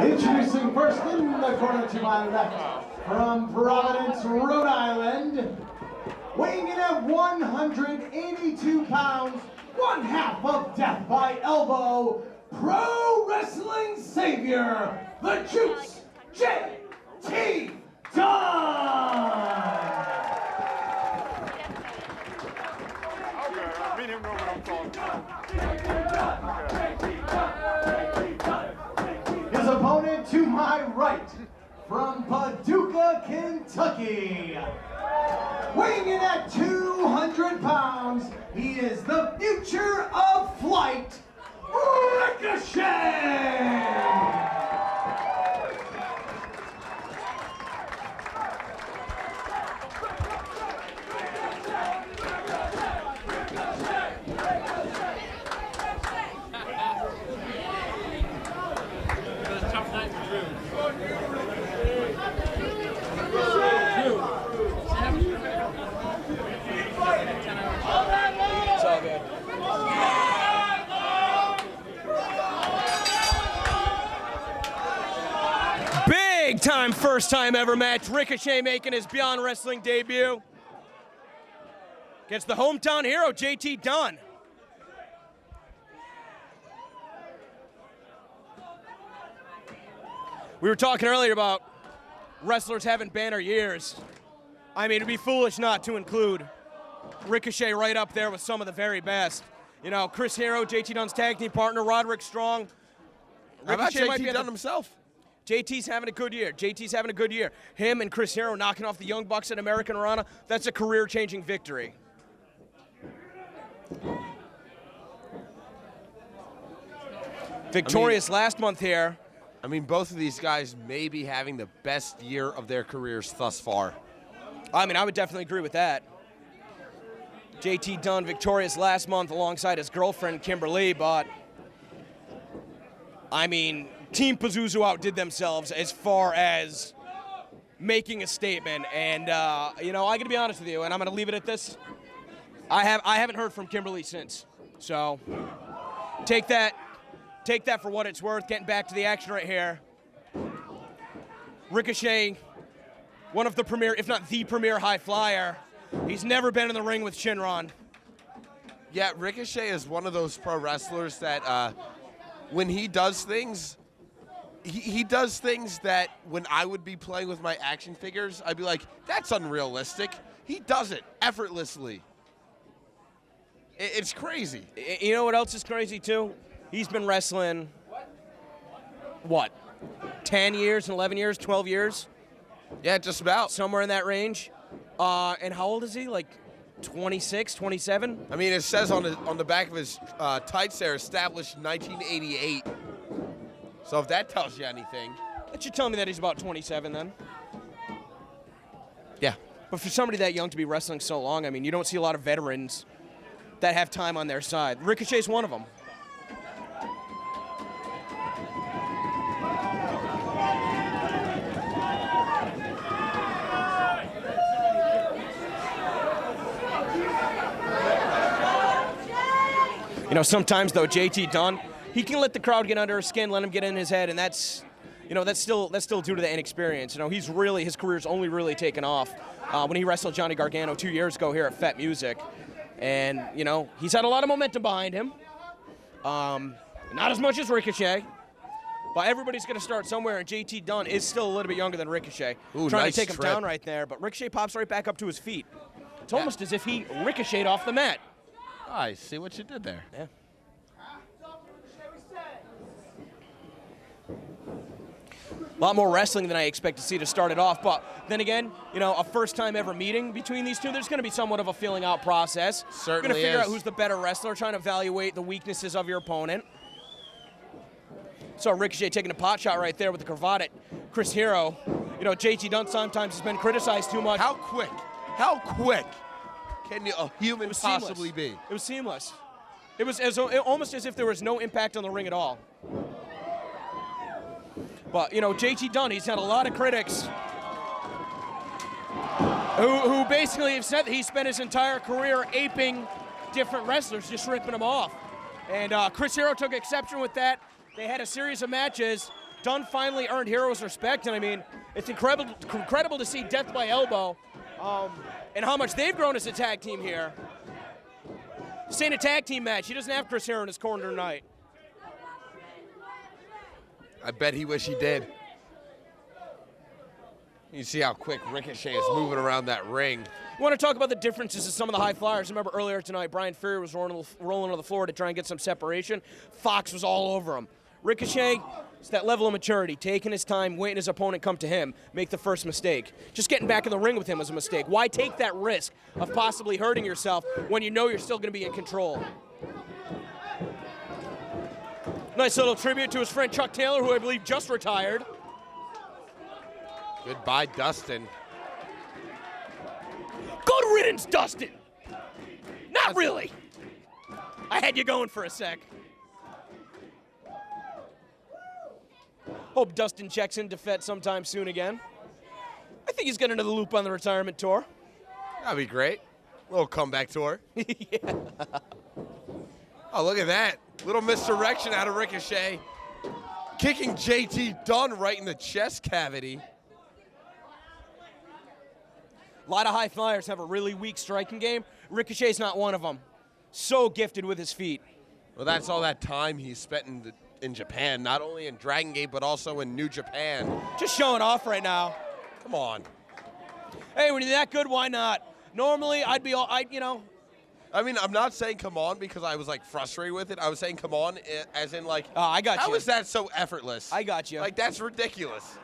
Introducing first in the corner to my left, from Providence, Rhode Island, weighing in at 182 pounds, one half of death by elbow, pro wrestling savior, the Juice, J.T. Dunn! His opponent to my right, from Paducah, Kentucky, weighing in at 200 pounds, he is the future of flight, Ricochet! Big time, first time ever match. Ricochet making his Beyond Wrestling debut against the hometown hero, JT Dunn. We were talking earlier about wrestlers having banner years. I mean, it'd be foolish not to include Ricochet right up there with some of the very best. You know, Chris Hero, JT Dunn's tag team partner, Roderick Strong. How about JT Dunn himself? JT's having a good year. JT's having a good year. Him and Chris Hero knocking off the Young Bucks at American Arena, that's a career-changing victory. Victorious last month here. I mean, both of these guys may be having the best year of their careers thus far. I mean, I would definitely agree with that. JT Dunn victorious last month alongside his girlfriend, Kimberly, but I mean, Team Pazuzu outdid themselves as far as making a statement. And, you know, I got to be honest with you, and I'm going to leave it at this. I haven't heard from Kimberly since. So take that for what it's worth. Getting back to the action right here. Ricochet, one of the premier, if not the premier high flyer. He's never been in the ring with Shinron. Yeah, Ricochet is one of those pro wrestlers that when he does things, he does things that when I would be playing with my action figures, I'd be like, that's unrealistic. He does it effortlessly. It's crazy. You know what else is crazy too? He's been wrestling, what, 10 years, 11 years, 12 years? Yeah, just about. Somewhere in that range. And how old is he? Like 26, 27? I mean, it says on the back of his tights there, established 1988. So if that tells you anything. That should tell me that he's about 27 then. Yeah. But for somebody that young to be wrestling so long, I mean, you don't see a lot of veterans that have time on their side. Ricochet's one of them. You know, sometimes though, JT Dunn, he can let the crowd get under his skin, let him get in his head, and that's, you know, that's still due to the inexperience. You know, his career's only really taken off when he wrestled Johnny Gargano 2 years ago here at Fat Music, and you know, he's had a lot of momentum behind him. Not as much as Ricochet, but everybody's going to start somewhere, and JT Dunn is still a little bit younger than Ricochet. Ooh, trying nice to take him trip down right there, but Ricochet pops right back up to his feet. It's almost as if he ricocheted off the mat. I see what you did there. Yeah. A lot more wrestling than I expect to see to start it off, but then again, you know, a first-time ever meeting between these two, there's going to be somewhat of a feeling-out process. Certainly going to figure is. out who's the better wrestler, trying to evaluate the weaknesses of your opponent. So Ricochet taking a pot shot right there with the cravat at Chris Hero. You know, JT Dunn sometimes has been criticized too much. How quick can a human possibly be? It was seamless. It was almost as if there was no impact on the ring at all. But, you know, JT Dunn, he's had a lot of critics who basically have said that he spent his entire career aping different wrestlers, just ripping them off. And Chris Hero took exception with that. They had a series of matches, Dunn finally earned heroes' respect, and I mean, it's incredible to see Death by Elbow and how much they've grown as a tag team here. This ain't a tag team match. He doesn't have Chris Hero in his corner tonight. I bet he wish he did. You see how quick Ricochet is moving around that ring. You want to talk about the differences of some of the high flyers? Remember earlier tonight, Brian Fury was rolling on the floor to try and get some separation. Fox was all over him. Ricochet, it's that level of maturity, taking his time, waiting his opponent come to him, make the first mistake. Just getting back in the ring with him was a mistake. Why take that risk of possibly hurting yourself when you know you're still going to be in control? Nice little tribute to his friend Chuck Taylor, who I believe just retired. Goodbye, Dustin. Good riddance, Dustin. Not really. I had you going for a sec. Hope Dustin checks into Fett sometime soon again. I think he's getting into the loop on the retirement tour. That'd be great. A little comeback tour. Yeah. Oh, look at that. Little misdirection out of Ricochet. Kicking JT Dunn right in the chest cavity. A lot of high flyers have a really weak striking game. Ricochet's not one of them. So gifted with his feet. Well, that's all that time he spent in Japan, not only in Dragon Gate, but also in New Japan. Just showing off right now. Come on. Hey, when you're that good, why not? Normally, I'd be all, you know. I mean, I'm not saying come on because I was, like, frustrated with it. I was saying come on as in, like, I got you. How is that so effortless? I got you. Like, that's ridiculous.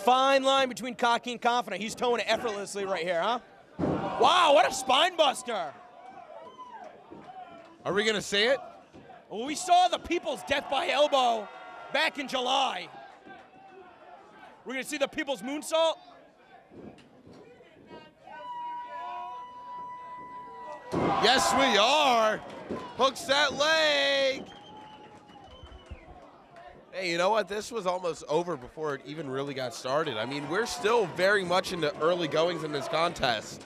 Fine line between cocky and confident. He's towing it effortlessly right here, huh? Wow, what a spine buster. Are we going to see it? Well, we saw the People's Death by Elbow back in July. We're going to see the People's Moonsault. Yes, we are. Hooks that leg. Hey, you know what? This was almost over before it even really got started. I mean, we're still very much in the early goings in this contest.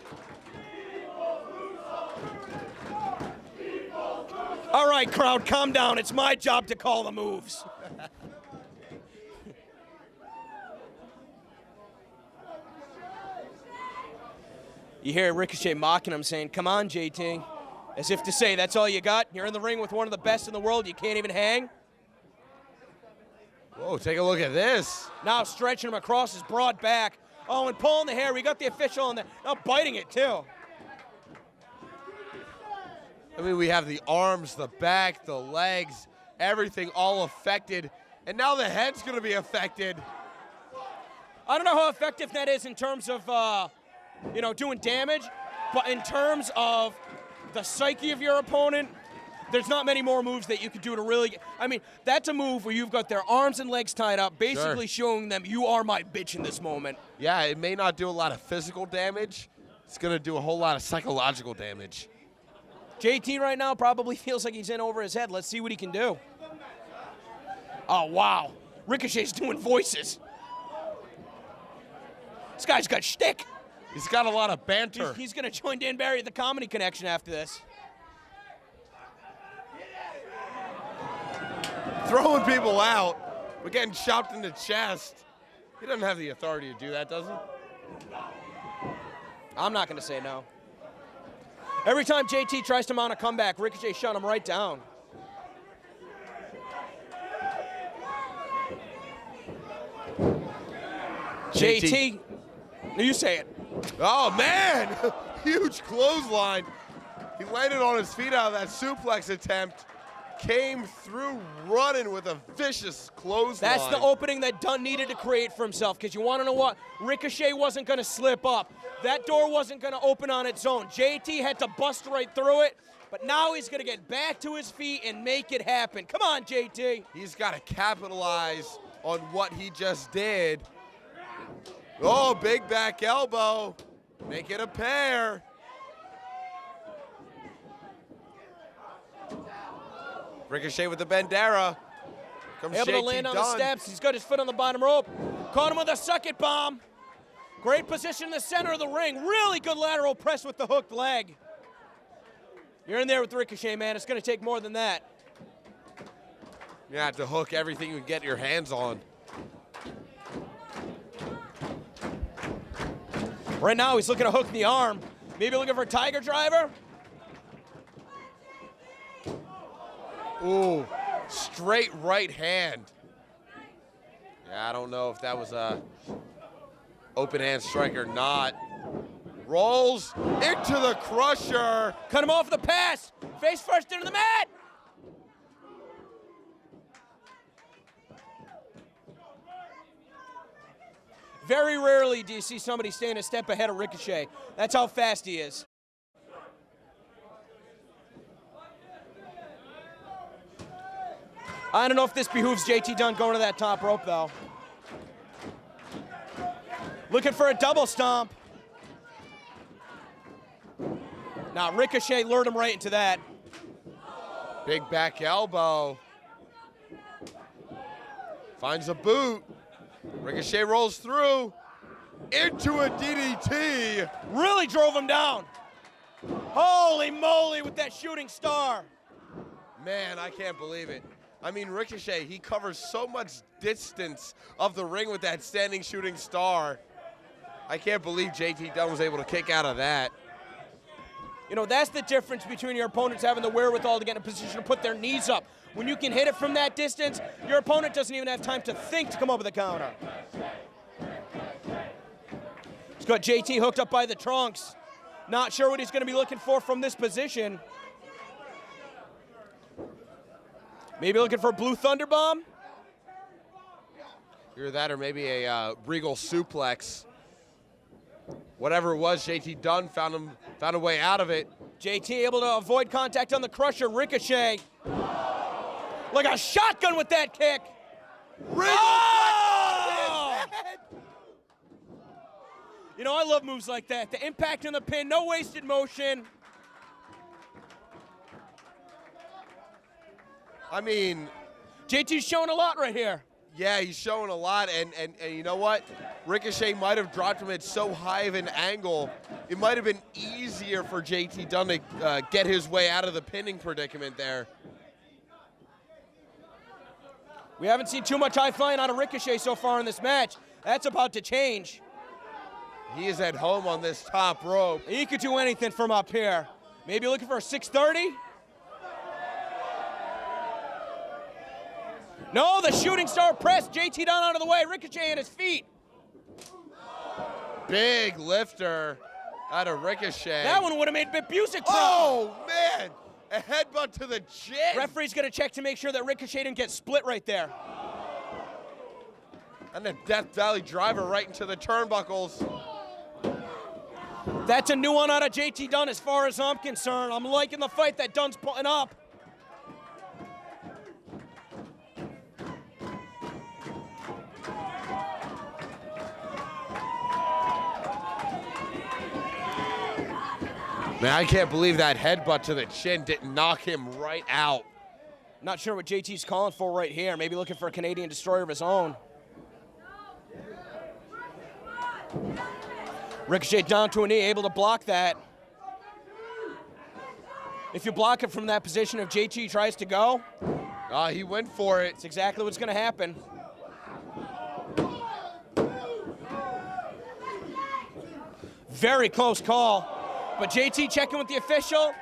All right, crowd, calm down. It's my job to call the moves. You hear Ricochet mocking him, saying, "Come on, JT." As if to say, that's all you got? You're in the ring with one of the best in the world. You can't even hang? Whoa, take a look at this. Now stretching him across his broad back. Oh, and pulling the hair. We got the official on there. Now biting it, too. I mean, we have the arms, the back, the legs, everything all affected. And now the head's going to be affected. I don't know how effective that is in terms of, doing damage. But in terms of the psyche of your opponent, there's not many more moves that you could do to really. I mean, that's a move where you've got their arms and legs tied up, basically showing them you are my bitch in this moment. Yeah, it may not do a lot of physical damage. It's going to do a whole lot of psychological damage. JT right now probably feels like he's in over his head. Let's see what he can do. Oh, wow. Ricochet's doing voices. This guy's got shtick. He's got a lot of banter. He's going to join Dan Barry at the Comedy Connection after this. Throwing people out, but getting chopped in the chest. He doesn't have the authority to do that, does he? I'm not going to say no. Every time JT tries to mount a comeback, Ricochet shut him right down. JT, you say it. Oh, man! Huge clothesline. He landed on his feet out of that suplex attempt. Came through running with a vicious clothesline. That's the opening that Dunn needed to create for himself, because you want to know what? Ricochet wasn't going to slip up. That door wasn't going to open on its own. JT had to bust right through it, but now he's going to get back to his feet and make it happen. Come on, JT. He's got to capitalize on what he just did. Oh, big back elbow. Make it a pair. Ricochet with the Bandera. Comes Able JT to land on the Dunn. steps. He's got his foot on the bottom rope. Caught him with a suck-it bomb. Great position in the center of the ring. Really good lateral press with the hooked leg. You're in there with Ricochet, man. It's going to take more than that. You have to hook everything you can get your hands on. Right now, he's looking to hook the arm. Maybe looking for a tiger driver. Ooh, straight right hand. Yeah, I don't know if that was a open hand strike or not. Rolls into the crusher. Cut him off with a pass. Face first into the mat. Very rarely do you see somebody staying a step ahead of Ricochet. That's how fast he is. I don't know if this behooves JT Dunn going to that top rope, though. Looking for a double stomp. Now, Ricochet lured him right into that. Big back elbow. Finds a boot. Ricochet rolls through. Into a DDT. Really drove him down. Holy moly with that shooting star. Man, I can't believe it. I mean, Ricochet, he covers so much distance of the ring with that standing shooting star. I can't believe JT Dunn was able to kick out of that. You know, that's the difference between your opponents having the wherewithal to get in a position to put their knees up. When you can hit it from that distance, your opponent doesn't even have time to think to come up with a counter. He's got JT hooked up by the trunks. Not sure what he's going to be looking for from this position. Maybe looking for a blue thunder bomb? Either that or maybe a regal suplex. Whatever it was, JT Dunn found a way out of it. JT able to avoid contact on the crusher. Ricochet. Like a shotgun with that kick. Oh! You know, I love moves like that. The impact on the pin, no wasted motion. I mean, JT's showing a lot right here. Yeah, he's showing a lot, and you know what? Ricochet might have dropped him at so high of an angle, it might have been easier for JT Dunn to get his way out of the pinning predicament there. We haven't seen too much high flying out of Ricochet so far in this match. That's about to change. He is at home on this top rope. He could do anything from up here. Maybe looking for a 630? No, the shooting star press. JT Dunn out of the way. Ricochet on his feet. Big lifter out of Ricochet. That one would have made Busek. Oh, man. A headbutt to the chin. Referee's going to check to make sure that Ricochet didn't get split right there. And a Death Valley driver right into the turnbuckles. That's a new one out of JT Dunn as far as I'm concerned. I'm liking the fight that Dunn's putting up. Man, I can't believe that headbutt to the chin didn't knock him right out. Not sure what JT's calling for right here. Maybe looking for a Canadian destroyer of his own. Ricochet down to a knee, able to block that. If you block it from that position, if JT tries to go, he went for it. It's exactly what's going to happen. Very close call. But JT checking with the official.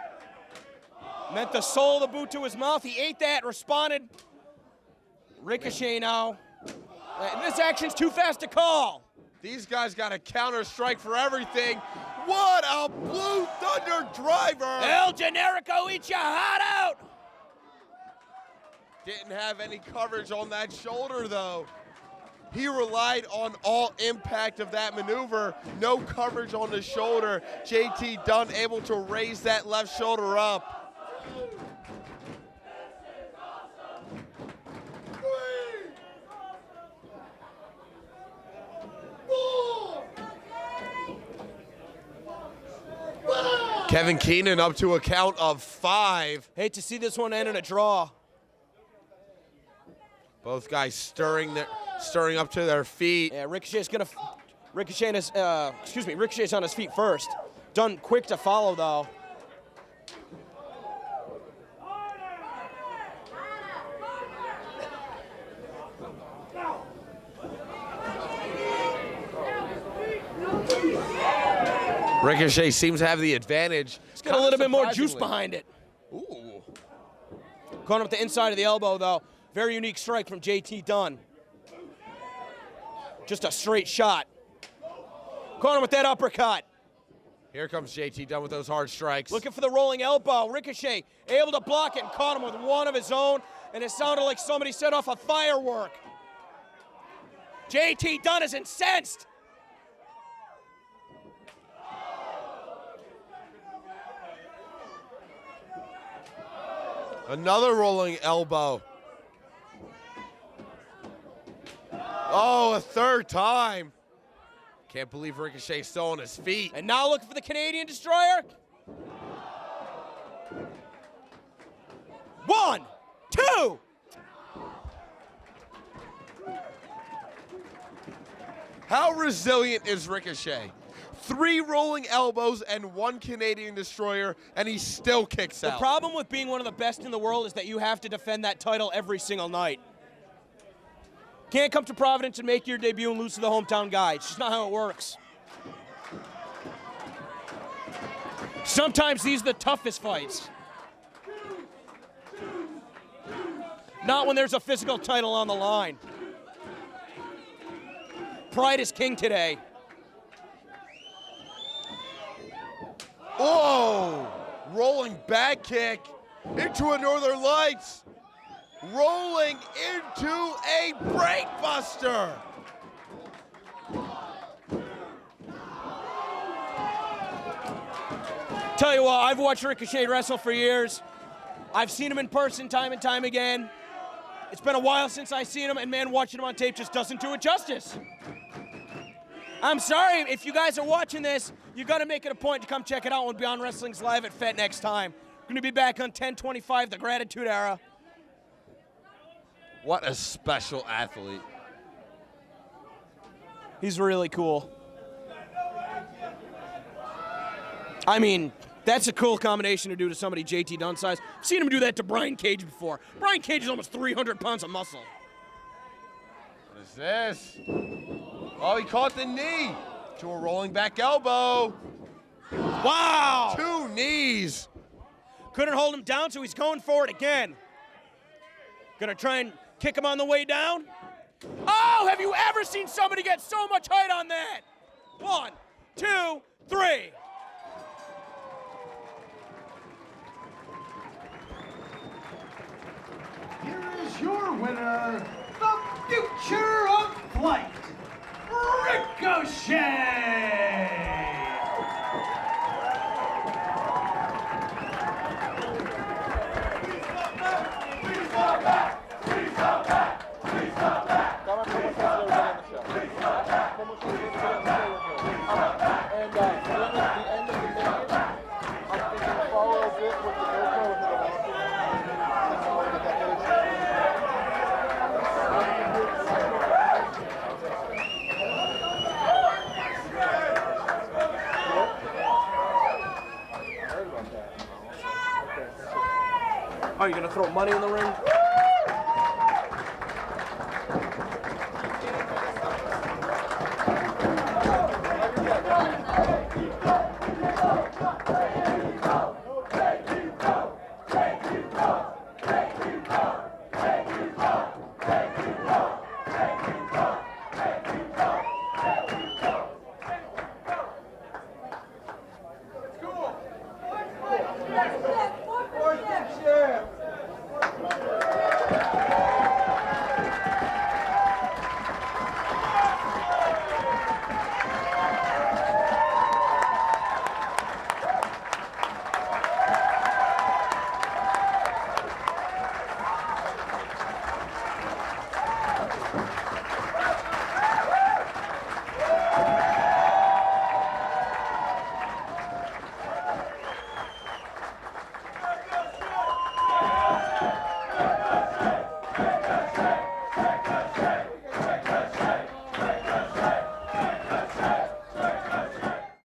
Meant the sole of the boot to his mouth. He ate that, responded. Ricochet now. This action's too fast to call. These guys got a counter strike for everything. What a Blue Thunder driver. El Generico, eat your heart out. Didn't have any coverage on that shoulder, though. He relied on all impact of that maneuver. No coverage on the shoulder. JT Dunn able to raise that left shoulder up. Kevin Keenan up to a count of 5. Hate to see this one end in a draw. Both guys stirring up to their feet. Yeah, Ricochet's on his feet first. Dunn quick to follow though. Ricochet seems to have the advantage. It's got a little bit more juice behind it. Ooh. Caught him with the inside of the elbow, though. Very unique strike from JT Dunn. Just a straight shot. Caught him with that uppercut. Here comes JT Dunn with those hard strikes. Looking for the rolling elbow. Ricochet able to block it and caught him with one of his own, and it sounded like somebody set off a firework. JT Dunn is incensed. Another rolling elbow. Oh, a third time. Can't believe Ricochet's still on his feet. And now looking for the Canadian Destroyer. 1, 2. How resilient is Ricochet? 3 rolling elbows and 1 Canadian Destroyer, and he still kicks out. The problem with being one of the best in the world is that you have to defend that title every single night. Can't come to Providence and make your debut and lose to the hometown guy. It's just not how it works. Sometimes these are the toughest fights. Not when there's a physical title on the line. Pride is king today. Oh, rolling back kick into a Northern Lights. Rolling into a breakbuster. Tell you what, I've watched Ricochet wrestle for years. I've seen him in person time and time again. It's been a while since I've seen him, and man, watching him on tape just doesn't do it justice. I'm sorry, if you guys are watching this, you got to make it a point to come check it out when Beyond Wrestling's live at FET next time. We're going to be back on 10/25, the Gratitude Era. What a special athlete. He's really cool. I mean, that's a cool combination to do to somebody JT Dunn size. I've seen him do that to Brian Cage before. Brian Cage is almost 300 pounds of muscle. What is this? Oh, he caught the knee to a rolling back elbow. Wow! 2 knees. Couldn't hold him down, so he's going for it again. Gonna try and kick him on the way down. Oh, have you ever seen somebody get so much height on that? 1, 2, 3. Here is your winner, the future of flight, Ricochet! Are you gonna throw money in the ring?